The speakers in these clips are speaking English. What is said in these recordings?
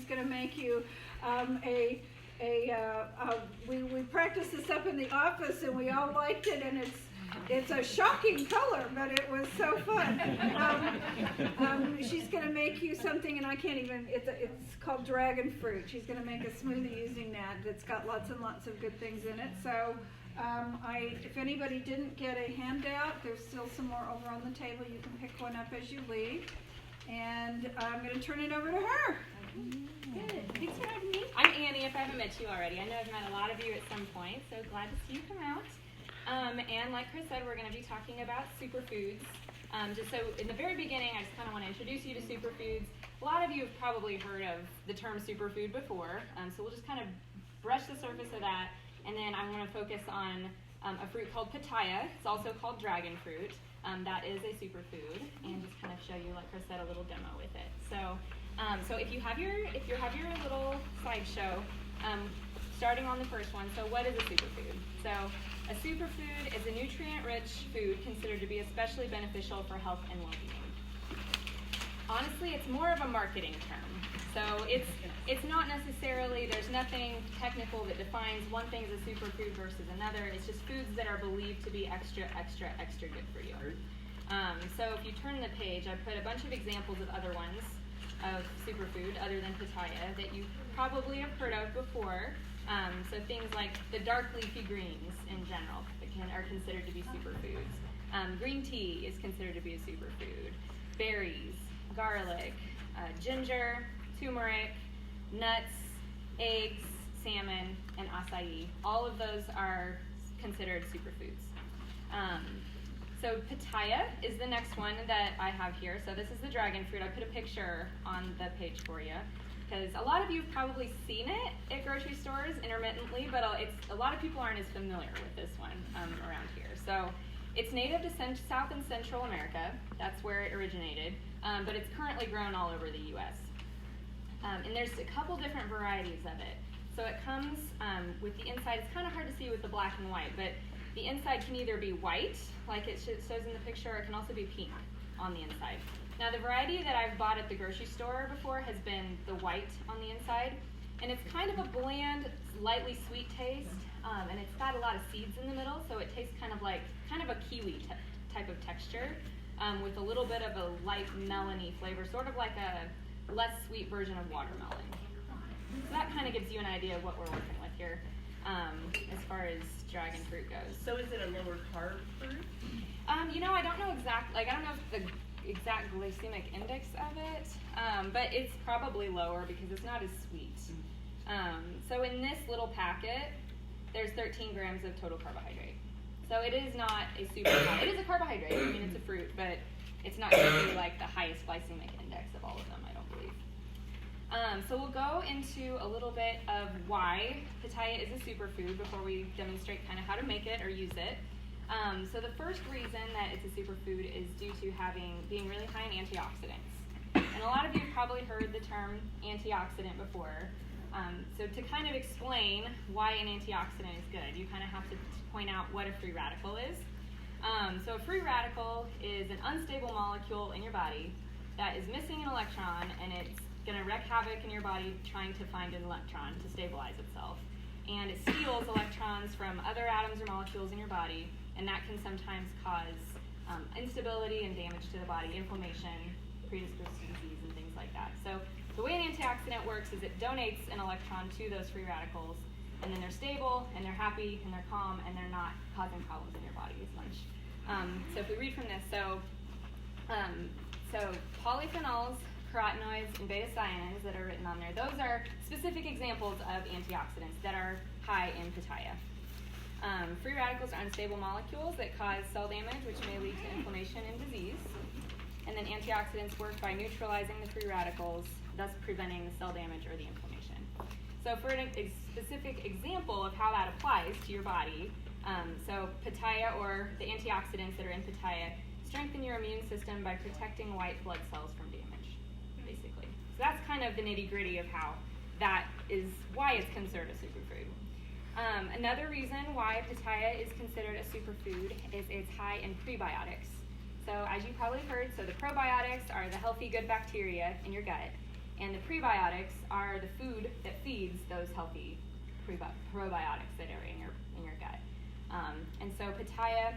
she's going to make you we practiced this up in the office, and we all liked it, and it's a shocking color, but it was so fun. She's going to make you something, and I can't even, it's called dragon fruit. She's going to make a smoothie using that. It's got lots and lots of good things in it. So if anybody didn't get a handout, there's still some more over on the table. You can pick one up as you leave. And I'm going to turn it over to her. Good. Thanks for having me. I'm Annie, if I haven't met you already. I know I've met a lot of you at some point, so glad to see you come out. And like Chris said, we're going to be talking about superfoods. Just so in the very beginning, I just kind of want to introduce you to superfoods. A lot of you have probably heard of the term superfood before, so we'll just kind of brush the surface of that, and then I want to focus on a fruit called Pattaya. It's also called dragon fruit. That is a superfood, and just kind of show you, like Chris said, a little demo with it. So if you have your little slideshow, starting on the first one. So what is a superfood? So a superfood is a nutrient-rich food considered to be especially beneficial for health and well-being. Honestly, it's more of a marketing term. So it's not necessarily, there's nothing technical that defines one thing as a superfood versus another. It's just foods that are believed to be extra good for you. So if you turn the page, I put a bunch of examples of other ones of superfood other than Pattaya that you probably have heard of before. So things like the dark leafy greens in general are considered to be superfoods. Green tea is considered to be a superfood. Berries, garlic, ginger, turmeric, nuts, eggs, salmon, and acai. All of those are considered superfoods. So Pattaya is the next one that I have here. So this is the dragon fruit. I put a picture on the page for you because a lot of you have probably seen it at grocery stores intermittently, but a lot of people aren't as familiar with this one around here. So it's native to South and Central America. That's where it originated, but it's currently grown all over the U.S. And there's a couple different varieties of it. So it comes with the inside. It's kind of hard to see with the black and white, but the inside can either be white, like it shows in the picture, or it can also be pink on the inside. Now, the variety that I've bought at the grocery store before has been the white on the inside, and it's kind of a bland, lightly sweet taste, and it's got a lot of seeds in the middle, so it tastes kind of a kiwi type of texture, with a little bit of a light melony flavor, sort of like a less sweet version of watermelon. So that kind of gives you an idea of what we're working with here as far as dragon fruit goes. So is it a lower carb fruit? I don't know I don't know if the exact glycemic index of it, but it's probably lower because it's not as sweet. So in this little packet, there's 13 grams of total carbohydrate. So it is not a super high. It is a carbohydrate. I mean, it's a fruit, but it's not going to be like the highest glycemic index of all of them, I don't believe. So we'll go into a little bit of why Pattaya is a superfood before we demonstrate kind of how to make it or use it. So the first reason that it's a superfood is due to being really high in antioxidants. And a lot of you have probably heard the term antioxidant before. So to kind of explain why an antioxidant is good, you kind of have to point out what a free radical is. So a free radical is an unstable molecule in your body that is missing an electron, and it's going to wreak havoc in your body trying to find an electron to stabilize itself. And it steals electrons from other atoms or molecules in your body, and that can sometimes cause instability and damage to the body, inflammation, predisposed to disease, and things like that. So the way an antioxidant works is it donates an electron to those free radicals, and then they're stable, and they're happy, and they're calm, and they're not causing problems in your body as much. So if we read from this, so polyphenols, carotenoids, and beta-cyanogens that are written on there, those are specific examples of antioxidants that are high in Pattaya. Free radicals are unstable molecules that cause cell damage, which may lead to inflammation and disease. And then antioxidants work by neutralizing the free radicals, thus preventing the cell damage or the inflammation. So for a specific example of how that applies to your body, so Pattaya, or the antioxidants that are in Pattaya, strengthen your immune system by protecting white blood cells from damage, basically. So that's kind of the nitty-gritty of how that is, why it's considered a superfood. Another reason why Pattaya is considered a superfood is it's high in prebiotics. So as you probably heard, so the probiotics are the healthy, good bacteria in your gut, And the prebiotics are the food that feeds those healthy probiotics that are in your gut. And so Pattaya,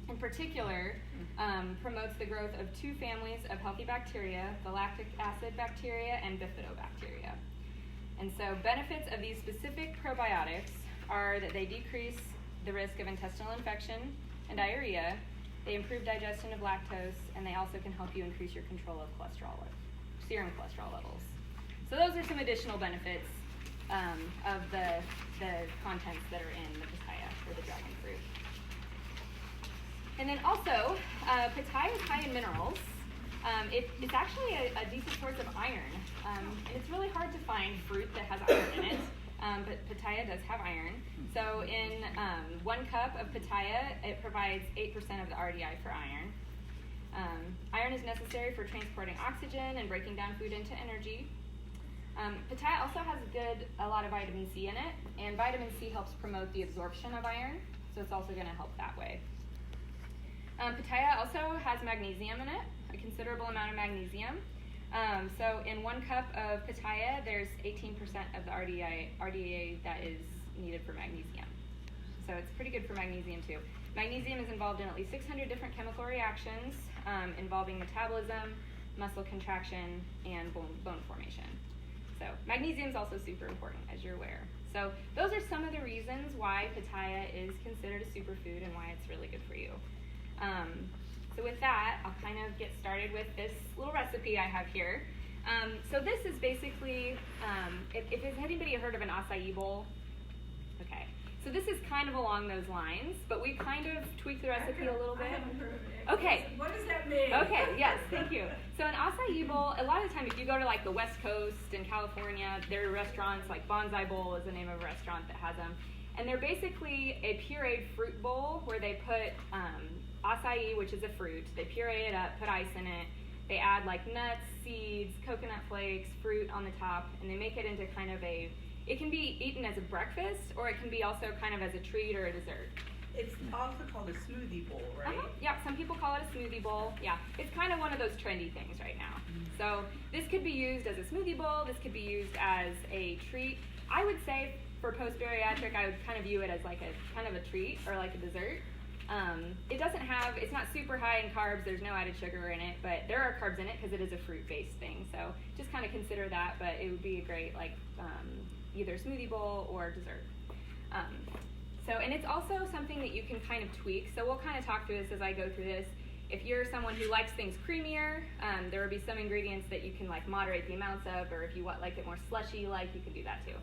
in particular, promotes the growth of two families of healthy bacteria, the lactic acid bacteria and bifidobacteria. And so benefits of these specific probiotics are that they decrease the risk of intestinal infection and diarrhea, they improve digestion of lactose, and they also can help you increase your control of serum cholesterol levels. So those are some additional benefits of the contents that are in the Pattaya, or the dragon fruit. And then also, Pattaya is high in minerals. It's actually a decent source of iron. And it's really hard to find fruit that has iron in it, but Pattaya does have iron. So in 1 cup of Pattaya, it provides 8% of the RDI for iron. Iron is necessary for transporting oxygen and breaking down food into energy. Pattaya also has a lot of vitamin C in it, and vitamin C helps promote the absorption of iron, so it's also going to help that way. Pattaya also has magnesium in it, a considerable amount of magnesium. So in 1 cup of Pattaya, there's 18% of the RDA that is needed for magnesium. So it's pretty good for magnesium too. Magnesium is involved in at least 600 different chemical reactions involving metabolism, muscle contraction, and bone formation. So magnesium is also super important, as you're aware. So those are some of the reasons why Pattaya is considered a superfood and why it's really good for you. So with that, I'll kind of get started with this little recipe I have here. So this is basically, has anybody heard of an acai bowl? Okay. So this is kind of along those lines, but we kind of tweaked the recipe a little bit. I haven't heard of it. Okay. What does that mean? Okay, yes, thank you. So an acai bowl, a lot of the time if you go to like the West Coast in California, there are restaurants like Bonsai Bowl is the name of a restaurant that has them. And they're basically a pureed fruit bowl where they put acai, which is a fruit, they puree it up, put ice in it, they add like nuts, seeds, coconut flakes, fruit on the top, and they make it into kind of it can be eaten as a breakfast, or it can be also kind of as a treat or a dessert. It's also called a smoothie bowl, right? Yeah, some people call it a smoothie bowl. Yeah, it's kind of one of those trendy things right now. So this could be used as a smoothie bowl, this could be used as a treat. I would say for post-bariatric, I would kind of view it as like a kind of a treat or like a dessert. It's not super high in carbs, there's no added sugar in it, but there are carbs in it because it is a fruit-based thing. So just kind of consider that, but it would be a great like either smoothie bowl or dessert. And it's also something that you can kind of tweak. So we'll kind of talk through this as I go through this. If you're someone who likes things creamier, there will be some ingredients that you can like moderate the amounts of, or if you like it more slushy, like you can do that too.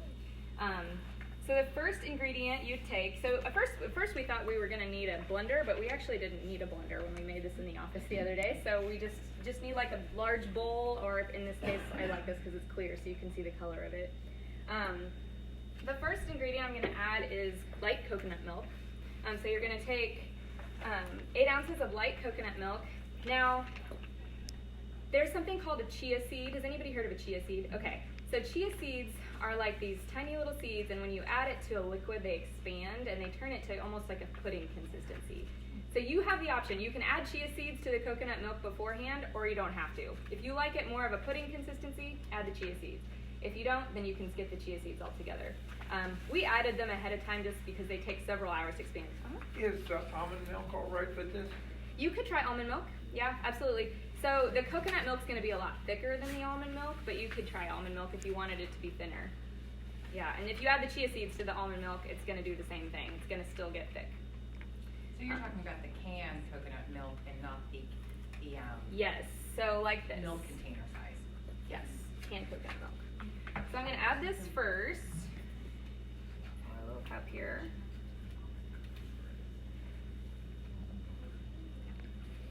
So the first ingredient you'd take, at first we thought we were going to need a blender, but we actually didn't need a blender when we made this in the office the other day. So we just need like a large bowl, or in this case, I like this because it's clear so you can see the color of it. The first ingredient I'm going to add is light coconut milk. So you're going to take 8 ounces of light coconut milk. Now, there's something called a chia seed. Has anybody heard of a chia seed? Okay. So chia seeds are like these tiny little seeds, and when you add it to a liquid, they expand, and they turn it to almost like a pudding consistency. So you have the option. You can add chia seeds to the coconut milk beforehand, or you don't have to. If you like it more of a pudding consistency, add the chia seeds. If you don't, then you can skip the chia seeds altogether. We added them ahead of time just because they take several hours to expand. Is almond milk all right with this? You could try almond milk. Yeah, absolutely. So the coconut milk's going to be a lot thicker than the almond milk, but you could try almond milk if you wanted it to be thinner. Yeah, and if you add the chia seeds to the almond milk, it's going to do the same thing. It's going to still get thick. So you're talking about the canned coconut milk and not the Yes, so like this. milk container size. Yes, canned coconut milk. So I'm going to add this first. A little cup here.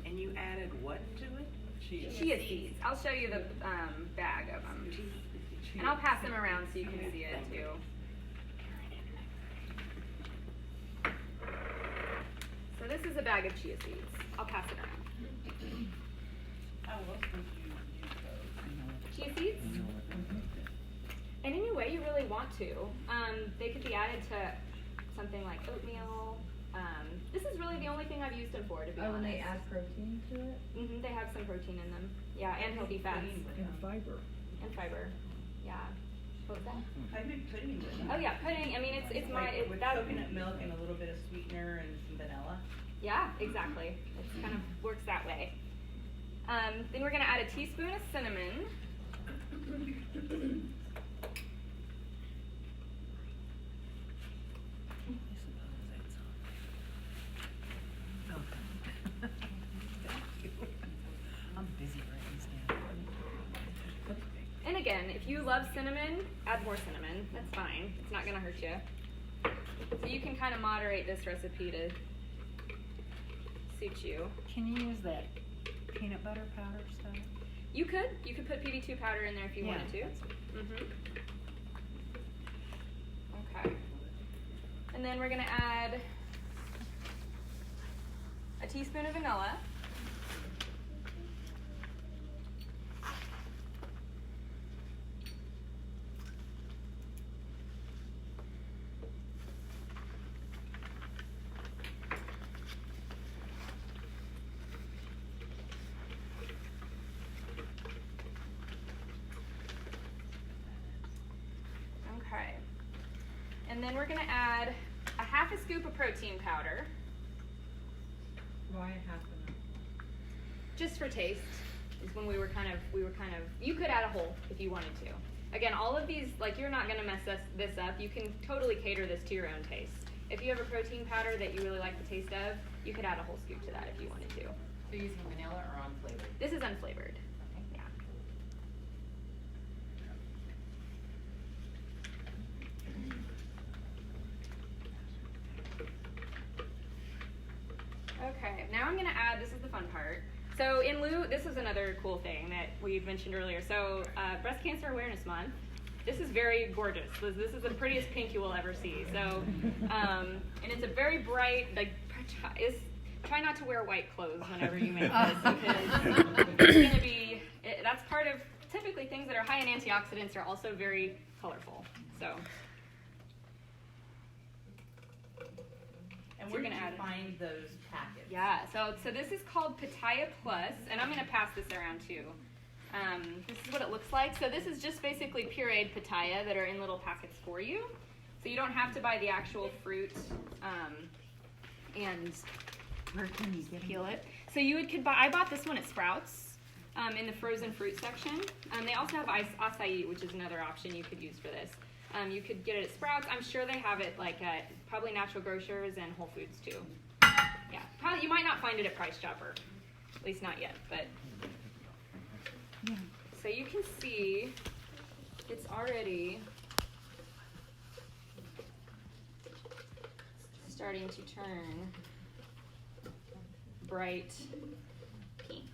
And you added what to it? Chia seeds. I'll show you the bag of them. And I'll pass them around so you can see it too. So this is a bag of chia seeds. I'll pass it around. Chia seeds? And any way you really want to. They could be added to something like oatmeal. This is really the only thing I've used them for, to be honest. And they add protein to it? They have some protein in them. Yeah, and healthy fats. And fiber. and fiber. Yeah. What was that? I make pudding with it. Oh yeah, pudding. I mean, it's my With that. coconut milk and a little bit of sweetener and some vanilla. Yeah, exactly. It kind of works that way. Then we're gonna add a teaspoon of cinnamon. I'm busy writing this down. And again, if you love cinnamon, add more cinnamon. That's fine. It's not gonna hurt you. So you can kind of moderate this recipe to suit you. Can you use that peanut butter powder stuff? You could put PB2 powder in there if you Yeah, wanted to. that's it. Okay. And then we're gonna add a teaspoon of vanilla. Okay. And then we're gonna add a half a scoop of protein powder, Why half an just for taste. Is when we were kind of, you could add a whole if you wanted to. Again, all of these, like you're not gonna mess this up. You can totally cater this to your own taste. If you have a protein powder that you really like the taste of, you could add a whole scoop to that if you wanted to. So you're using vanilla or unflavored? This is unflavored. Okay. Yeah. Okay, now I'm gonna add, this is the fun part. So in lieu, this is another cool thing that we mentioned earlier. So Breast Cancer Awareness Month. This is very gorgeous. This is the prettiest pink you will ever see. So, and it's a very bright, like, try not to wear white clothes whenever you make this because it's gonna be, that's part of, typically things that are high in antioxidants are also very colorful. So. And We're where gonna did add you it. find those packets? Yeah, so this is called Pattaya Plus, and I'm going to pass this around too. This is what it looks like. So this is just basically pureed pitaya that are in little packets for you. So you don't have to buy the actual fruit and Where can you get peel it. So could buy, I bought this one at Sprouts in the frozen fruit section. They also have acai, which is another option you could use for this. You could get it at Sprouts. I'm sure they have it like at probably Natural Grocers and Whole Foods too. Yeah, probably you might not find it at Price Chopper, at least not yet. But so you can see it's already starting to turn bright pink.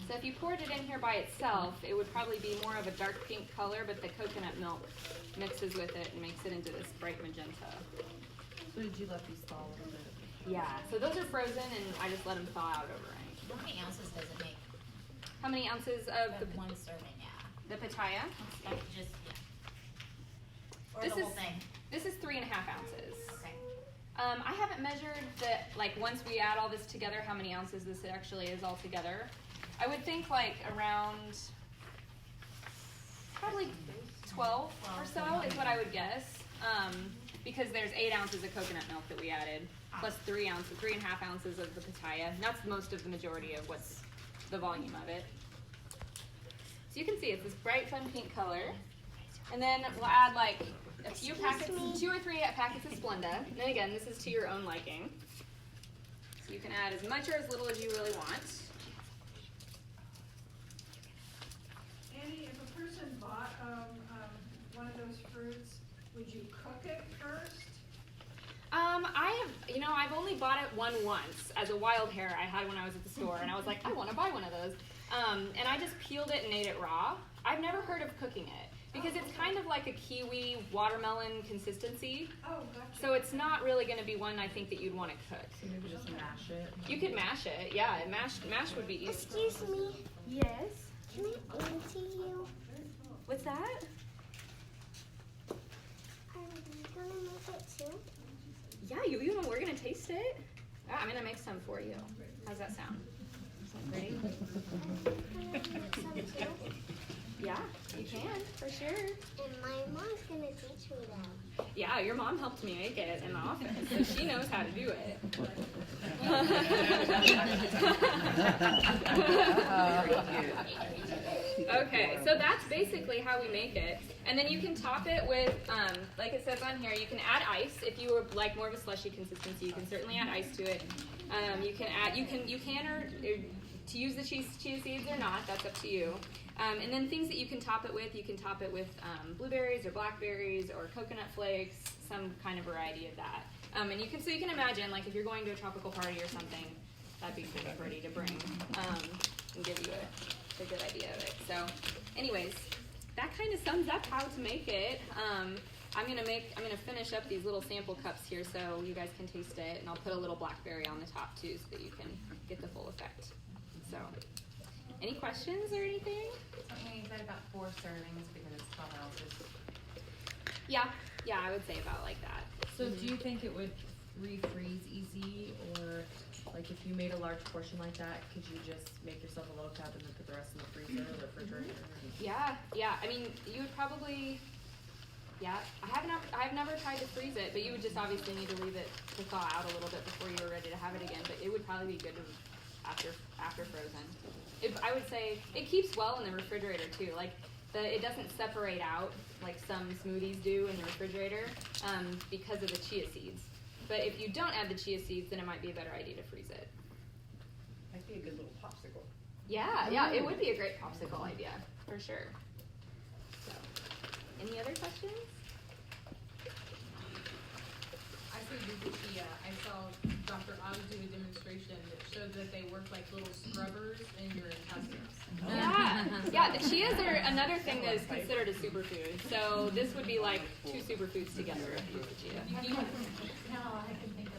So if you poured it in here by itself, it would probably be more of a dark pink color, but the coconut milk mixes with it and makes it into this bright magenta. So did you let these thaw a little bit? Yeah, so those are frozen and I just let them thaw out overnight. How many ounces does it make? How many ounces of The one serving, yeah. the pitaya? Like just, yeah. Or This the whole is- thing? This is 3.5 ounces. Okay. I haven't measured that, like once we add all this together, how many ounces this actually is all together. I would think like around probably 12 or so is what I would guess. Because there's 8 ounces of coconut milk that we added, plus 3.5 ounces of the pitaya. And that's most of the majority of what's the volume of it. So you can see it's this bright, fun pink color. And then we'll add like a few packets, 2 or 3 packets of Splenda. And then again, this is to your own liking. So you can add as much or as little as you really want. Annie, if a person bought one of those fruits, would you cook it first? I've only bought it once as a wild hair. I had when I was at the store, and I was like, I want to buy one of those. And I just peeled it and ate it raw. I've never heard of cooking it because it's kind of like a kiwi watermelon consistency. Oh, gotcha. So it's not really going to be one I think that you'd want to cook. Maybe just mash it. You could mash it, yeah. Mash would be easy. Excuse me, Yes. can I auntie you? What's that? Are you gonna make it too? Yeah, we're gonna taste it. I'm gonna make some for you. How's that sound? Ready? Some too. Yeah, you can, for sure. And my mom's gonna teach me that. Yeah, your mom helped me make it in the office, so she knows how to do it. Okay, so that's basically how we make it. And then you can top it with, like it says on here, you can add ice. If you would like more of a slushy consistency, you can certainly add ice to it. You can or to use the chia seeds or not, that's up to you. And then things that you can top it with, blueberries or blackberries or coconut flakes, some kind of variety of that. And you can imagine, like if you're going to a tropical party or something, that'd be kind of pretty to bring and give you a good idea of it. So, anyways, that kind of sums up how to make it. I'm gonna finish up these little sample cups here so you guys can taste it, and I'll put a little blackberry on the top too so that you can get the full effect. So, any questions or anything? Something you said about 4 servings because it's 12 ounces. Yeah, I would say about like that. So do you think it would refreeze easy, or like if you made a large portion like that, could you just make yourself a little cup and then put the rest in the freezer or the refrigerator? Yeah. I mean, you would probably. Yeah, I've never tried to freeze it, but you would just obviously need to leave it to thaw out a little bit before you were ready to have it again. But it would probably be good after frozen. I would say it keeps well in the refrigerator too. Like it doesn't separate out like some smoothies do in the refrigerator because of the chia seeds. But if you don't add the chia seeds, then it might be a better idea to freeze it. Might be a good little popsicle. Yeah, it would be a great popsicle idea for sure. So, any other questions? I say do the chia. I saw Dr. Oz do a demonstration that showed that they work like little scrubbers in your intestines. Yeah, the chias are another thing that is considered a superfood. So this would be like 2 superfoods together if you use the chia. No, I can think of